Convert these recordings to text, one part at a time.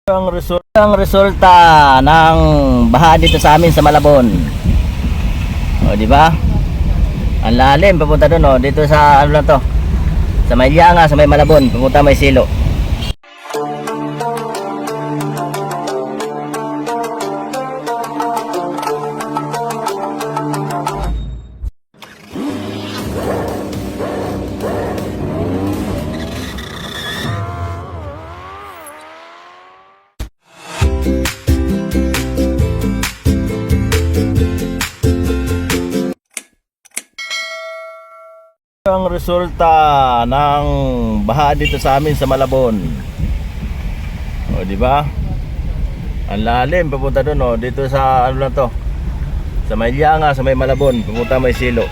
Ang resulta ng baha dito sa amin sa Malabon. O, di ba? Ang lalim papunta doon, oh. Dito sa ano lang to. Sa Maylanga, sa may Malabon, papunta may Silo. Ang resulta ng baha dito sa amin sa Malabon. O, di ba? Ang lalim papunta doon, oh. Dito sa ano lang to. Sa Maylanga, sa may Malabon, papunta may Silo.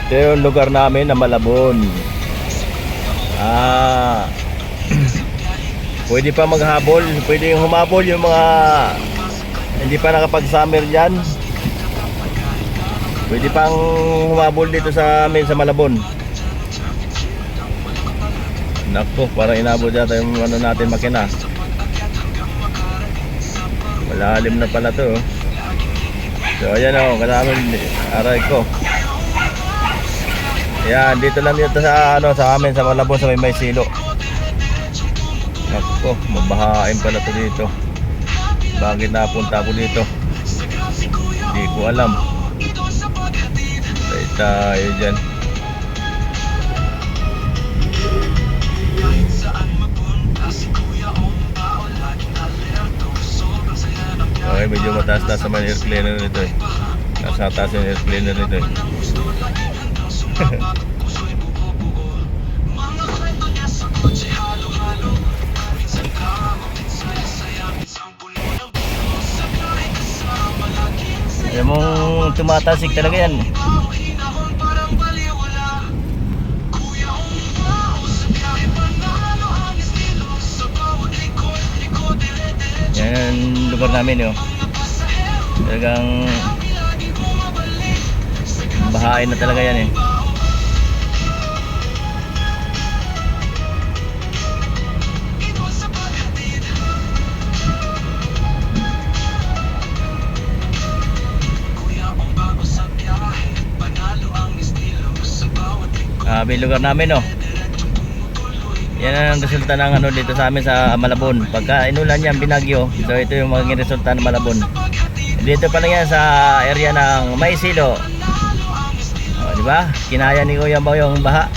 Ito yung lugar namin na Malabon. Pwede pa maghabol, pwede yung humabol yung mga hindi pa nakapag-summer dyan. Pwede pang humabol dito sa amin sa Malabon. Nako, parang inabot yata yung ano natin makina. Malalim na pala to, oh. So ayan, oh, kasama aray ko. Ayan, dito lang dito sa ano sa amin sa Malabon sa may Silo. Nako, mabahain pala to dito. Bakit napunta ako dito? Hindi ko alam. Tayo dyan. Okay, medyo mataas-taas naman air cleaner nito, eh. Nasa taas yung air cleaner nito, eh. Alam mong tumatasik talaga yan. Yan ang lugar namin, oh. Talagang bahain na talaga yan, eh. May lugar namin, oh. Yan ang resulta ng ano dito sa amin sa Malabon. Pagka inulan yan, binagyo, so ito yung magiging resulta ng Malabon. Dito pa lang yan sa area ng may Silo. O, di ba? Kinaya ni Kuya Bao yung baha.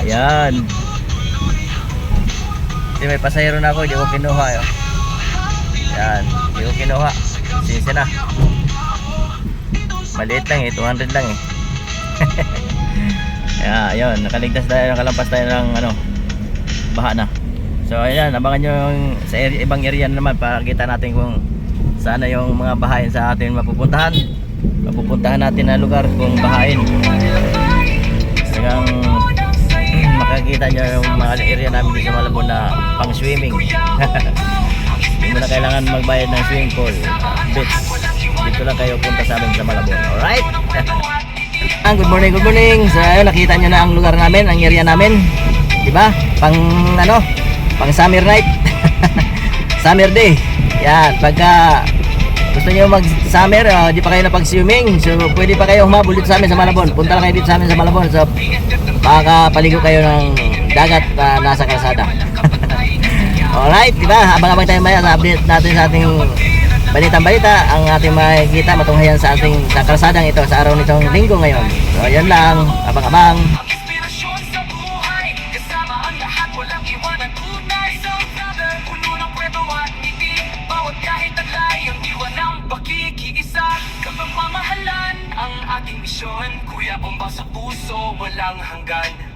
Ayan. Kasi may pasahero na ako, hindi ko kinuha, eh. Yan, hindi ko kinuha. Sisi na. Maliit lang, eh, 200 lang, eh. Ayun, nakaligtas tayo, nakalampas tayo ng ano, baha na. So ayan, abangan nyo yung sa ibang area naman para kita natin kung saan yung mga bahain sa atin mapupuntahan natin na lugar kung bahain. Talagang makakita nyo yung mga area namin dito sa Malabon na pang swimming. Hindi mo na kailangan magbayad ng swimming pool, beach. Dito lang kayo punta sa amin sa Malabon. Alright? Good morning, good morning. So ayun, nakita nyo na ang lugar namin, ang area namin, diba? Pang ano, pang summer night. Summer day. Yan, pagka gusto nyo mag summer, di pa kayo napag-swimming, so pwede pa kayo humabol dito sa amin sa Malabon. Punta lang kayo dito sa amin sa Malabon. So makakapaligo kayo ng dagat nasa kalsada. Alright, diba? Abang-abang tayo maya sa update natin sa ating balitang-balita, ang ating makikita matunghayan sa ating sa kalsadang ito sa araw nitong linggo ngayon. So ayan lang, abang-abang. Ang ating misyon, Kuya Bomba sa puso, walang hanggan.